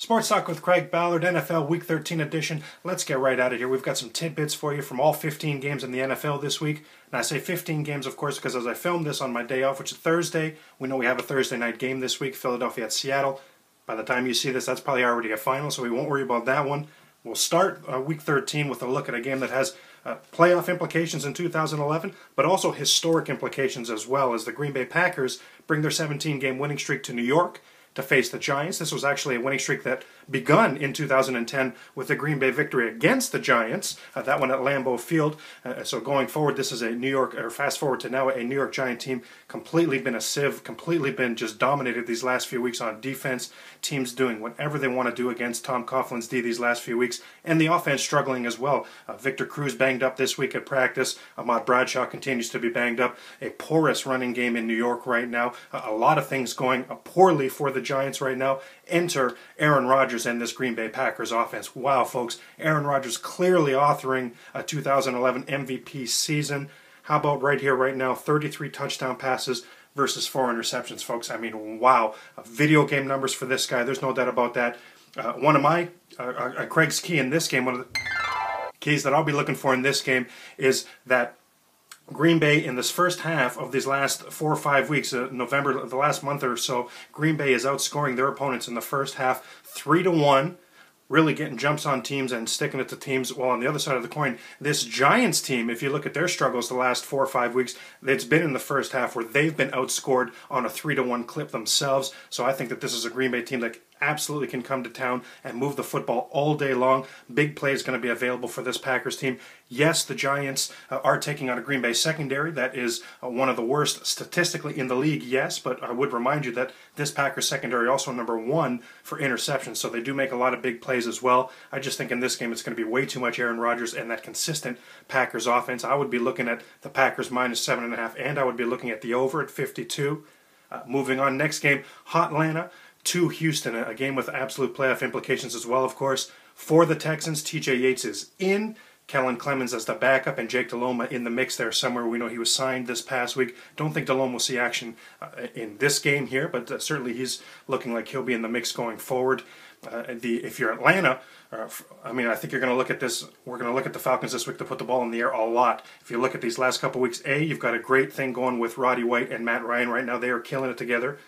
Sports Talk with Craig Ballard, NFL Week 13 edition. Let's get right out of here. We've got some tidbits for you from all 15 games in the NFL this week. And I say 15 games, of course, because as I filmed this on my day off, which is Thursday, we know we have a Thursday night game this week, Philadelphia at Seattle. By the time you see this, that's probably already a final, so we won't worry about that one. We'll start Week 13 with a look at a game that has playoff implications in 2011, but also historic implications as well, as the Green Bay Packers bring their 17-game winning streak to New York to face the Giants. This was actually a winning streak that begun in 2010 with the Green Bay victory against the Giants, that one at Lambeau Field. So going forward, this is a New York, or fast forward to now, a New York Giant team completely been a sieve, completely been just dominated these last few weeks on defense. Teams doing whatever they want to do against Tom Coughlin's D these last few weeks, and the offense struggling as well. Victor Cruz banged up this week at practice. Ahmad Bradshaw continues to be banged up. A porous running game in New York right now. A lot of things going poorly for the Giants right now. Enter Aaron Rodgers and this Green Bay Packers offense. Wow, folks. Aaron Rodgers clearly authoring a 2011 MVP season. How about right here, right now, 33 touchdown passes versus 4 interceptions, folks. I mean, wow. Video game numbers for this guy. There's no doubt about that. One of my, Craig's key in this game, one of the keys that I'll be looking for in this game is that Green Bay in this first half of these last 4 or 5 weeks, November, the last month or so, Green Bay is outscoring their opponents in the first half 3-1, really getting jumps on teams and sticking it to teams. While on the other side of the coin, this Giants team, if you look at their struggles the last 4 or 5 weeks, it's been in the first half where they've been outscored on a 3-1 clip themselves. So I think that this is a Green Bay team that absolutely can come to town and move the football all day long. Big play is going to be available for this Packers team. Yes, the Giants are taking on a Green Bay secondary that is one of the worst statistically in the league, yes, but I would remind you that this Packers secondary also #1 for interceptions, so they do make a lot of big plays as well. I just think in this game it's going to be way too much Aaron Rodgers and that consistent Packers offense. I would be looking at the Packers -7.5, and I would be looking at the over at 52. Moving on, next game, Atlanta to Houston, a game with absolute playoff implications as well, of course. For the Texans, TJ Yates is in. Kellen Clemens as the backup, and Jake Delhomme in the mix there somewhere. We know he was signed this past week. Don't think Delhomme will see action in this game here, but certainly he's looking like he'll be in the mix going forward. If you're Atlanta, I think you're going to look at this. We're going to look at the Falcons this week to put the ball in the air a lot. If you look at these last couple weeks, A, you've got a great thing going with Roddy White and Matt Ryan right now. They are killing it together.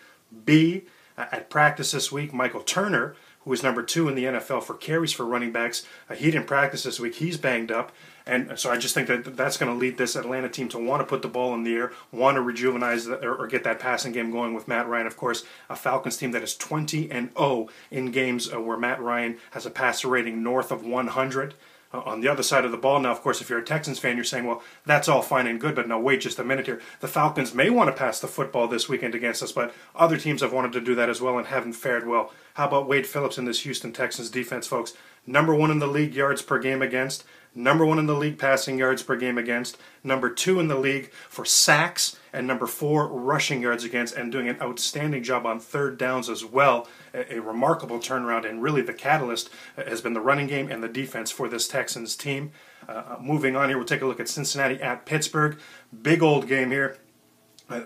B, at practice this week, Michael Turner, who is #2 in the NFL for carries for running backs, he didn't practice this week. He's banged up. And so I just think that that's going to lead this Atlanta team to want to put the ball in the air, want to rejuvenize or get that passing game going with Matt Ryan. Of course, a Falcons team that is 20-0 in games where Matt Ryan has a passer rating north of 100. On the other side of the ball now, of course, if you're a Texans fan, you're saying, well, that's all fine and good, but now wait just a minute here. The Falcons may want to pass the football this weekend against us, but other teams have wanted to do that as well and haven't fared well. How about Wade Phillips in this Houston Texans defense, folks? #1 in the league yards per game against, #1 in the league passing yards per game against, #2 in the league for sacks, and #4 rushing yards against, and doing an outstanding job on third downs as well. A remarkable turnaround, and really the catalyst has been the running game and the defense for this Texans team. Moving on here, we'll take a look at Cincinnati at Pittsburgh. Big old game here.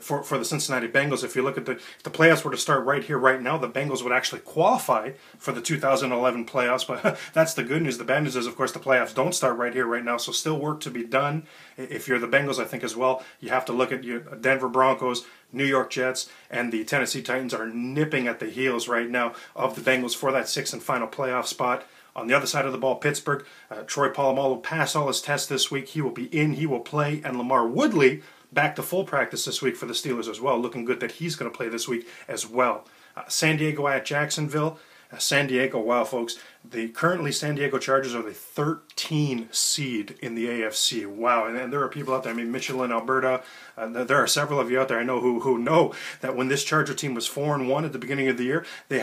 For the Cincinnati Bengals. If you look at if the playoffs were to start right here, right now, the Bengals would actually qualify for the 2011 playoffs, but that's the good news. The bad news is, of course, the playoffs don't start right here, right now, so still work to be done. If you're the Bengals, I think as well, you have to look at your Denver Broncos, New York Jets, and the Tennessee Titans are nipping at the heels right now of the Bengals for that 6th and final playoff spot. On the other side of the ball, Pittsburgh, Troy Polamalu passed all his tests this week. He will be in, he will play, and Lamar Woodley back to full practice this week for the Steelers as well. Looking good that he's going to play this week as well. San Diego at Jacksonville. San Diego, wow, folks. The currently San Diego Chargers are the 13 seed in the AFC. Wow, and there are people out there, Michelin, Alberta, there are several of you out there I know who know that when this Charger team was 4-1 at the beginning of the year, they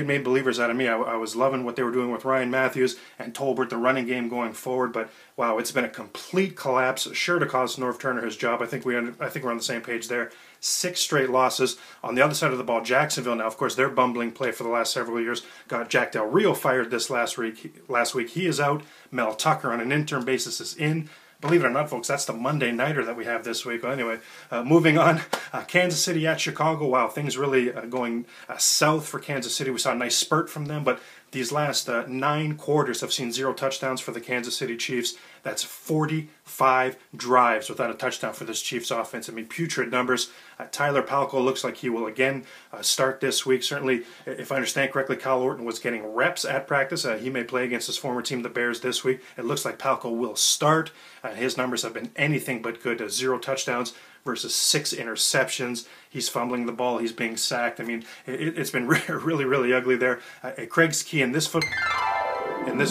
made believers out of me. I was loving what they were doing with Ryan Matthews and Tolbert, the running game going forward, but wow, it's been a complete collapse, sure to cost Norv Turner his job. I think we're on the same page there. 6 straight losses. On the other side of the ball, Jacksonville now, of course, their bumbling play for the last several years got Jack Del Rio fired this last week. He is out. Mel Tucker on an interim basis is in. Believe it or not, folks, that's the Monday nighter that we have this week. Well, anyway, moving on. Kansas City at Chicago. Wow, things really going south for Kansas City. We saw a nice spurt from them, but These last 9 quarters have seen 0 touchdowns for the Kansas City Chiefs. That's 45 drives without a touchdown for this Chiefs offense. I mean, putrid numbers. Tyler Palko looks like he will again start this week. Certainly, if I understand correctly, Kyle Orton was getting reps at practice. He may play against his former team, the Bears, this week. It looks like Palko will start. His numbers have been anything but good. 0 touchdowns versus 6 interceptions. He's fumbling the ball. He's being sacked. I mean, it's been really, really ugly there. Craig's key in this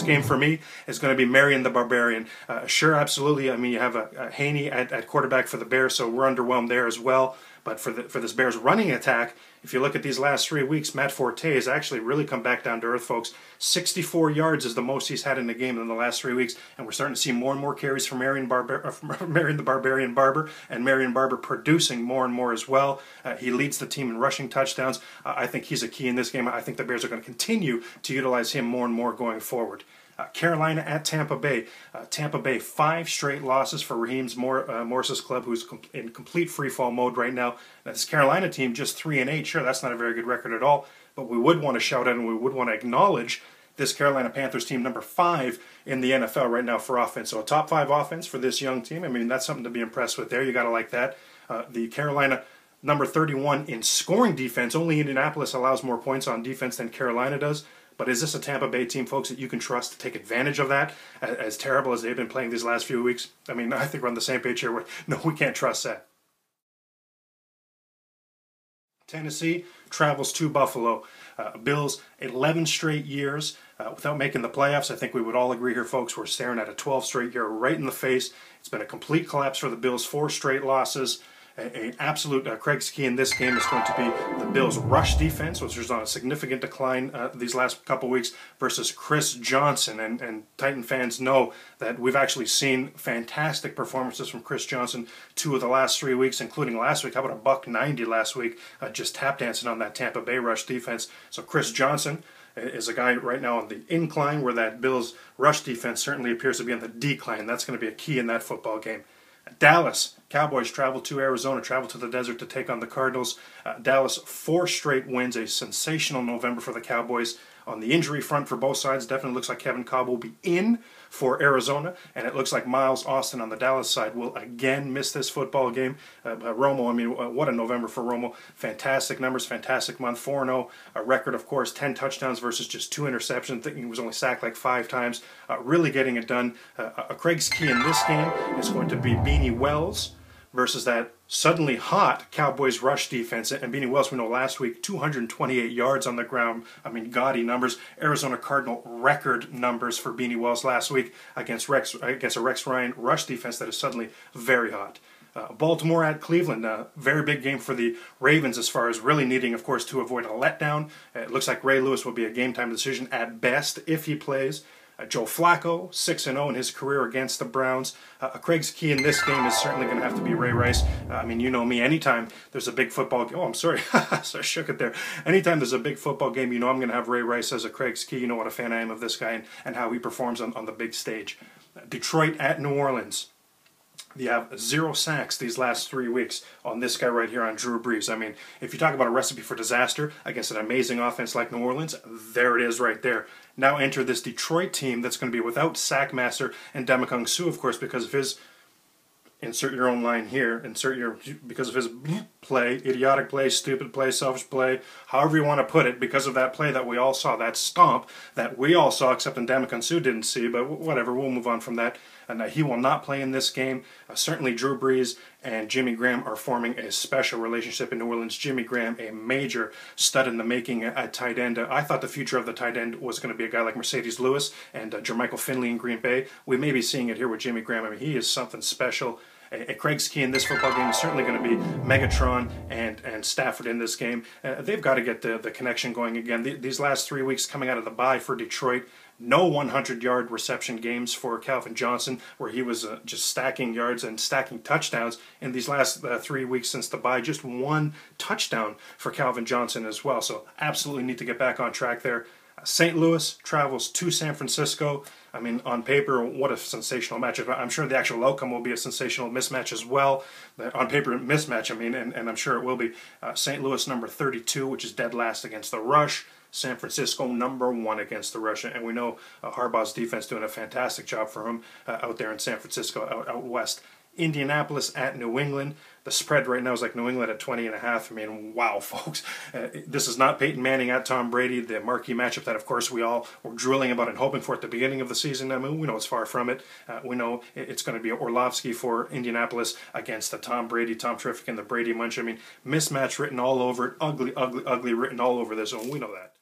game for me is going to be Marion the Barbarian. Sure, absolutely. I mean, you have a Haney at quarterback for the Bears, so we're underwhelmed there as well. But for this Bears running attack, if you look at these last 3 weeks, Matt Forte has actually really come back down to earth, folks. 64 yards is the most he's had in the game in the last 3 weeks, and we're starting to see more and more carries from Marion the Barbarian Barber, and Marion Barber producing more and more as well. He leads the team in rushing touchdowns. I think he's a key in this game. I think the Bears are going to continue to utilize him more and more going forward. Carolina at Tampa Bay. Tampa Bay, 5 straight losses for Raheem Morris's club, who's in complete freefall mode right now. This Carolina team, just 3-8. Sure, that's not a very good record at all, but we would want to shout out and we would want to acknowledge this Carolina Panthers team, number 5 in the NFL right now for offense. So a top 5 offense for this young team. I mean, that's something to be impressed with there. You got to like that. The Carolina, number 31 in scoring defense. Only Indianapolis allows more points on defense than Carolina does. But is this a Tampa Bay team, folks, that you can trust to take advantage of that, as terrible as they've been playing these last few weeks? I mean, I think we're on the same page here. No, we can't trust that. Tennessee travels to Buffalo. Bills, 11 straight years without making the playoffs. I think we would all agree here, folks, we're staring at a 12 straight year right in the face. It's been a complete collapse for the Bills, 4 straight losses. An absolute Craig's key in this game is going to be the Bills' rush defense, which is on a significant decline these last couple weeks, versus Chris Johnson. And Titan fans know that we've actually seen fantastic performances from Chris Johnson 2 of the last 3 weeks, including last week. How about a $190 last week, just tap dancing on that Tampa Bay rush defense. So Chris Johnson is a guy right now on the incline, where that Bills' rush defense certainly appears to be on the decline. That's going to be a key in that football game. Dallas Cowboys travel to Arizona, travel to the desert to take on the Cardinals. Dallas, 4 straight wins, a sensational November for the Cowboys. On the injury front for both sides, definitely looks like Kevin Cobb will be in for Arizona, and it looks like Miles Austin on the Dallas side will again miss this football game. Romo, I mean, what a November for Romo. Fantastic numbers, fantastic month, 4-0. A record, of course, 10 touchdowns versus just 2 interceptions. I think he was only sacked like 5 times. Really getting it done. Craig's key in this game is going to be Beanie Wells versus that suddenly hot Cowboys rush defense. And Beanie Wells, we know last week, 228 yards on the ground. I mean, gaudy numbers. Arizona Cardinal record numbers for Beanie Wells last week against a Rex Ryan rush defense that is suddenly very hot. Baltimore at Cleveland, very big game for the Ravens as far as really needing, of course, to avoid a letdown. It looks like Ray Lewis will be a game-time decision at best if he plays. Joe Flacco, 6-0 in his career against the Browns. Craig's key in this game is certainly going to have to be Ray Rice. I mean, you know me, anytime there's a big football game, oh, I'm sorry, so I shook it there. Anytime there's a big football game, you know I'm going to have Ray Rice as a Craig's key. You know what a fan I am of this guy and how he performs on the big stage. Detroit at New Orleans. You have 0 sacks these last 3 weeks on this guy right here, on Drew Brees. I mean, if you talk about a recipe for disaster against an amazing offense like New Orleans, there it is right there. Now enter this Detroit team that's going to be without Sackmaster and Ndamukong Suh, of course, because of his, insert your own line here, because of his play, idiotic play, stupid play, selfish play, however you want to put it, because of that play that we all saw, that stomp that we all saw, except Ndamukong Suh didn't see, but whatever, we'll move on from that. And he will not play in this game. Certainly Drew Brees and Jimmy Graham are forming a special relationship in New Orleans. Jimmy Graham, a major stud in the making at tight end. I thought the future of the tight end was going to be a guy like Mercedes Lewis and Jermichael Finley in Green Bay. We may be seeing it here with Jimmy Graham. I mean, he is something special. Craig's key in this football game is certainly going to be Megatron and Stafford in this game. They've got to get the connection going again. These last 3 weeks coming out of the bye for Detroit, no 100-yard reception games for Calvin Johnson, where he was just stacking yards and stacking touchdowns. In these last 3 weeks since the bye, just 1 touchdown for Calvin Johnson as well. So absolutely need to get back on track there. St. Louis travels to San Francisco. I mean, on paper, what a sensational matchup. I'm sure the actual outcome will be a sensational mismatch as well. On paper, mismatch, I mean, and I'm sure it will be. St. Louis, number 32, which is dead last against the rush. San Francisco #1 against the Rush, and we know Harbaugh's defense doing a fantastic job for him out there in San Francisco, out west. Indianapolis at New England. The spread right now is like New England at 20.5. I mean, wow, folks. This is not Peyton Manning at Tom Brady, the marquee matchup that, of course, we all were drooling about and hoping for at the beginning of the season. I mean, we know it's far from it. We know it's going to be Orlovsky for Indianapolis against the Tom Brady, Tom Terrific, and the Brady Munch. I mean, mismatch written all over it. Ugly, ugly, ugly written all over this one. We know that.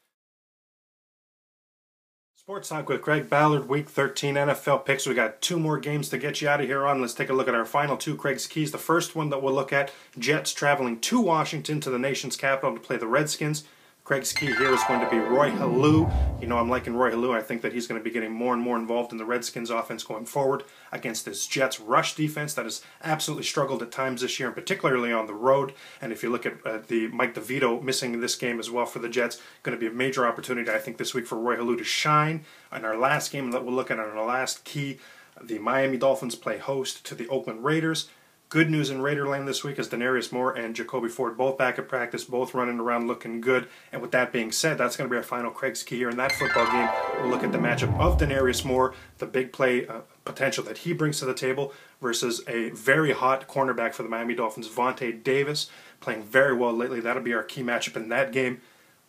Sports Talk with Craig Ballard, Week 13 NFL picks. We got 2 more games to get you out of here on. Let's take a look at our final 2 Craig's Keys. The first one that we'll look at, Jets traveling to Washington to the nation's capital to play the Redskins. Craig's key here is going to be Roy Halou. You know, I'm liking Roy Halou. I think that he's going to be getting more and more involved in the Redskins offense going forward against this Jets rush defense that has absolutely struggled at times this year, and particularly on the road. And if you look at the Mike DeVito missing this game as well for the Jets, going to be a major opportunity, I think, this week for Roy Halou to shine. And our last game that we'll look at on our last key, the Miami Dolphins play host to the Oakland Raiders. Good news in Raiderland this week is Denarius Moore and Jacoby Ford both back at practice, both running around looking good. And with that being said, that's going to be our final Craig's Key here in that football game. We'll look at the matchup of Denarius Moore, the big play potential that he brings to the table, versus a very hot cornerback for the Miami Dolphins, Vontae Davis, playing very well lately. That'll be our key matchup in that game.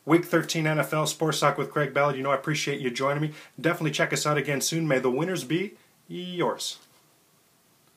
Week 13 NFL Sports Talk with Craig Ballard. You know, I appreciate you joining me. Definitely check us out again soon. May the winners be yours.